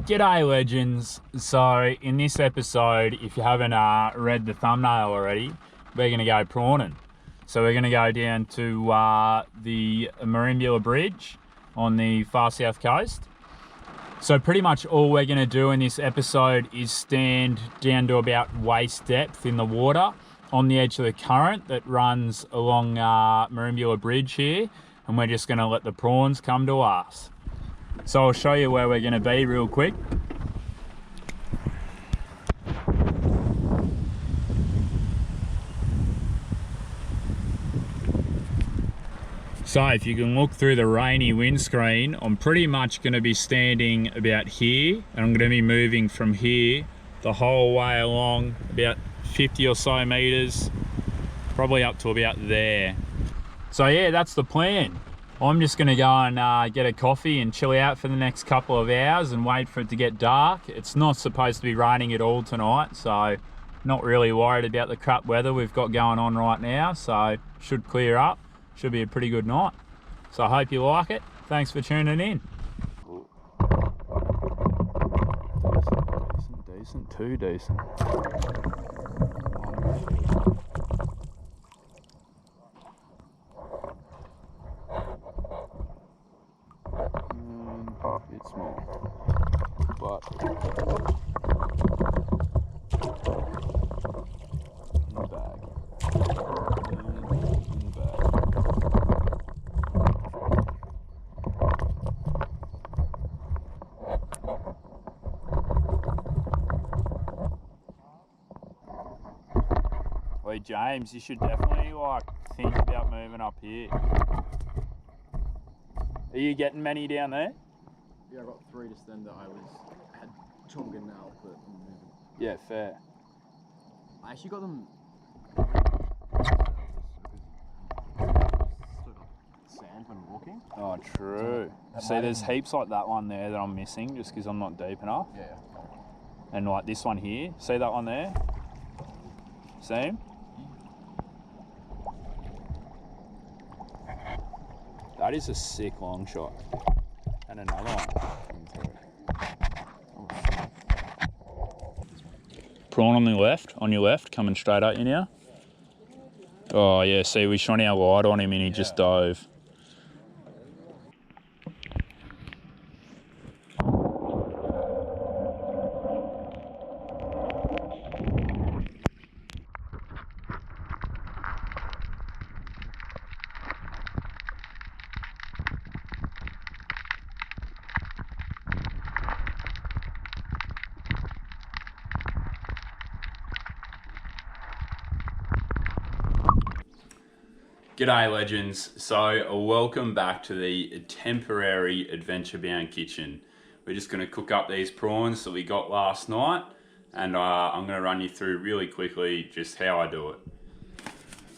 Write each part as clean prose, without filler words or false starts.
G'day legends. So in this episode, if you haven't read the thumbnail already, we're going to go prawning. So we're going to go down to the Merimbula bridge on the far south coast. So pretty much all we're going to do in this episode is stand down to about waist depth in the water on the edge of the current that runs along Merimbula bridge here, and we're just going to let the prawns come to us. So I'll show you where we're going to be real quick. So if you can look through the rainy windscreen, I'm pretty much going to be standing about here, and I'm going to be moving from here the whole way along about 50 or so meters, probably up to about there. So yeah, that's the plan. I'm just going to go and get a coffee and chill out for the next couple of hours and wait for it to get dark. It's not supposed to be raining at all tonight, so not really worried about the crap weather we've got going on right now, so should clear up. Should be a pretty good night. So I hope you like it. Thanks for tuning in. Decent, too decent. It's small, but in the bag. In the bag. Wait, James, you should definitely think about moving up here. Are you getting many down there? Yeah, I got 3 just then that I had chonga now, but I'm moving. Yeah, fair. I actually got them. Still got sand when walking. Oh, true. See, there's heaps like that one there that I'm missing just because I'm not deep enough. Yeah. And like this one here, see that one there? See him? That is a sick long shot. And another one. Prawn on the left, coming straight at you now. Oh yeah, see, we shone our light on him and he just dove. G'day legends, so welcome back to the temporary Adventure Bound kitchen. We're just going to cook up these prawns that we got last night, and I'm going to run you through really quickly just how I do it.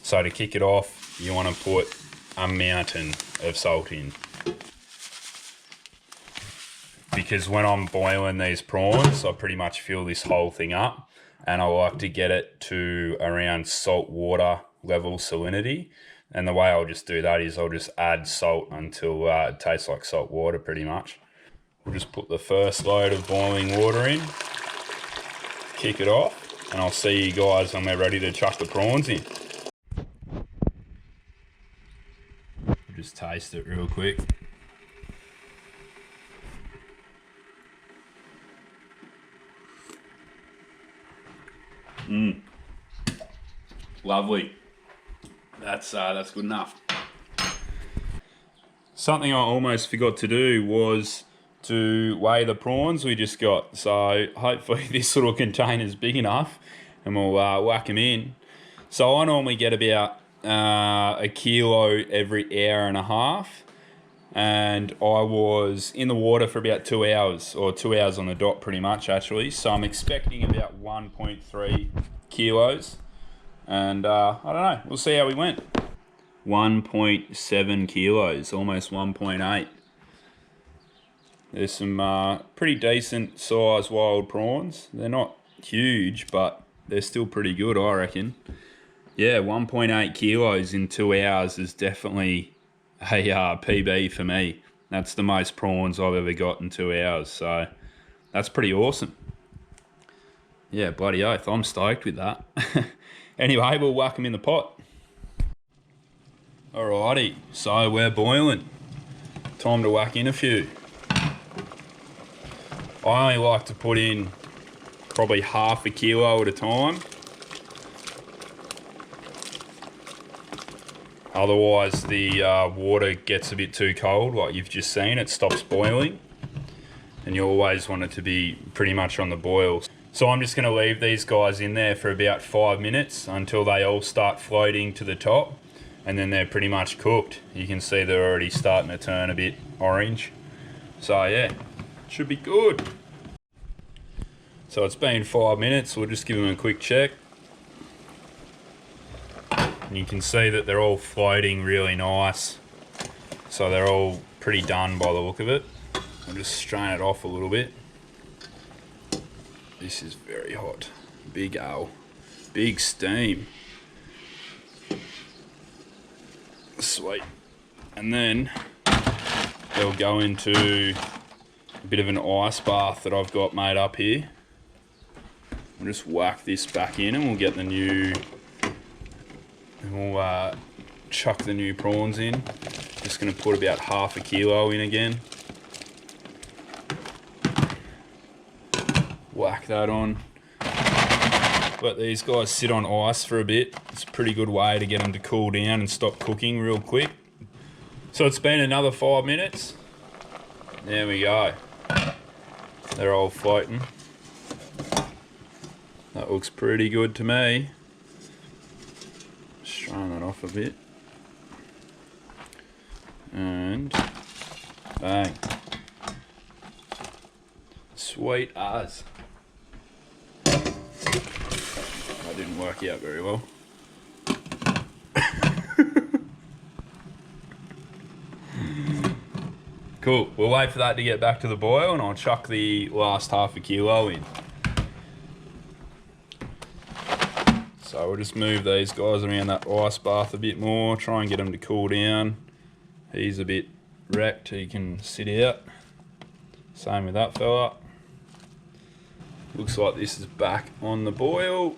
So to kick it off, you want to put a mountain of salt in. Because when I'm boiling these prawns, I pretty much fill this whole thing up, and I like to get it to around salt water level salinity. And the way I'll just do that is I'll just add salt until it tastes like salt water pretty much. We'll just put the first load of boiling water in, kick it off, and I'll see you guys when we're ready to chuck the prawns in. Just taste it real quick. Lovely. That's good enough. Something I almost forgot to do was to weigh the prawns we just got. So hopefully this little container's big enough and we'll whack them in. So I normally get about a kilo every hour and a half. And I was in the water for about 2 hours, or 2 hours on the dot pretty much actually. So I'm expecting about 1.3 kilos. And I don't know, we'll see how we went. 1.7 kilos, almost 1.8. There's some pretty decent size wild prawns. They're not huge, but they're still pretty good, I reckon. Yeah, 1.8 kilos in 2 hours is definitely a PB for me. That's the most prawns I've ever got in 2 hours. So That's pretty awesome. Yeah, bloody oath, I'm stoked with that. Anyway, we'll whack them in the pot. Alrighty, so we're boiling. Time to whack in a few. I only like to put in probably half a kilo at a time. Otherwise the water gets a bit too cold, like you've just seen, it stops boiling. And you always want it to be pretty much on the boil. So I'm just gonna leave these guys in there for about 5 minutes until they all start floating to the top, and then they're pretty much cooked. You can see they're already starting to turn a bit orange. So yeah, should be good. So it's been 5 minutes, we'll just give them a quick check. And you can see that they're all floating really nice. So they're all pretty done by the look of it. I'll just strain it off a little bit. This is very hot. Big ale. Big steam. Sweet. And then they'll go into a bit of an ice bath that I've got made up here. We'll just whack this back in and we'll get the new, and we'll chuck the new prawns in. Just gonna put about half a kilo in again. Whack that on. Let these guys sit on ice for a bit. It's a pretty good way to get them to cool down and stop cooking real quick. So it's been another 5 minutes. There we go. They're all floating. That looks pretty good to me. Strain that off a bit. And bang. Sweet as. That didn't work out very well. Cool, we'll wait for that to get back to the boil and I'll chuck the last half a kilo in. So we'll just move these guys around that ice bath a bit more, try and get them to cool down. He's a bit wrecked, he can sit out. Same with that fella. Looks like this is back on the boil.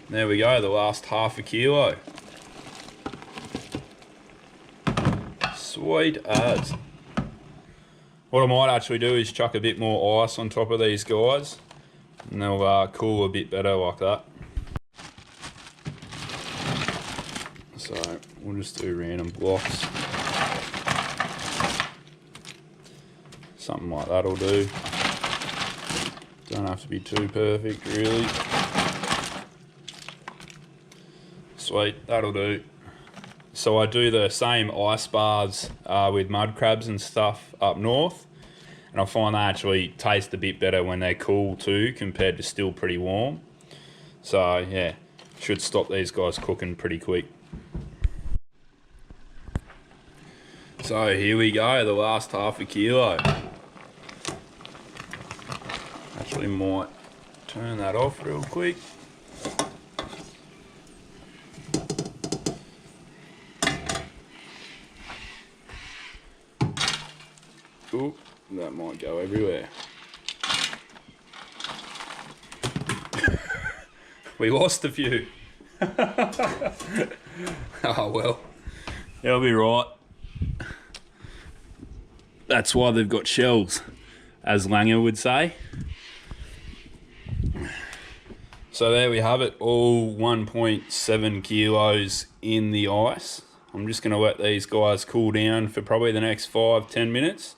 There we go, the last half a kilo. Sweet as. What I might actually do is chuck a bit more ice on top of these guys and they'll cool a bit better like that. So we'll just do random blocks. Something like that'll do. Don't have to be too perfect really. Sweet, that'll do. So I do the same ice baths with mud crabs and stuff up north, and I find they actually taste a bit better when they're cool too compared to still pretty warm. So yeah, should stop these guys cooking pretty quick. So here we go, the last half a kilo. Actually might turn that off real quick. Ooh, that might go everywhere. We lost a few. Oh well, they'll be right. That's why they've got shells, as Langer would say. So there we have it, all 1.7 kilos in the ice. I'm just gonna let these guys cool down for probably the next 5-10 minutes.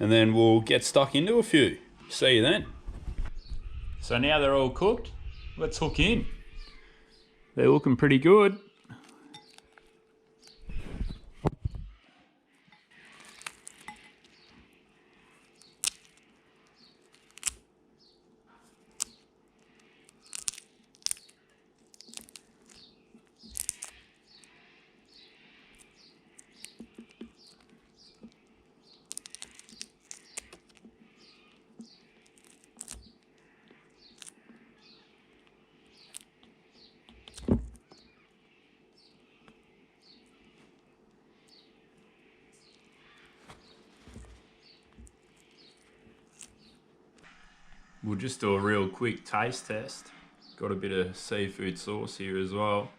And then we'll get stuck into a few. See you then. So now they're all cooked, let's hook in. They're looking pretty good. We'll just do a real quick taste test. Got a bit of seafood sauce here as well.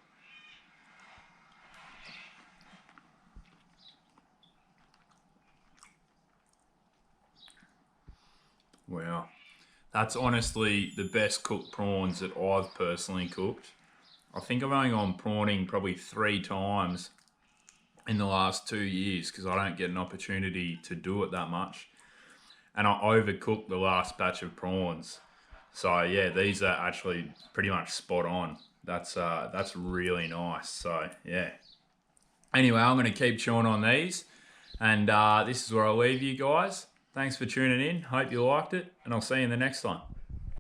Wow, that's honestly the best cooked prawns that I've personally cooked. I think I've only gone prawning probably 3 times in the last 2 years because I don't get an opportunity to do it that much. And I overcooked the last batch of prawns. So yeah, these are actually pretty much spot on. That's really nice. So yeah. Anyway, I'm going to keep chewing on these, and this is where I'll leave you guys. Thanks for tuning in. Hope you liked it, and I'll see you in the next one.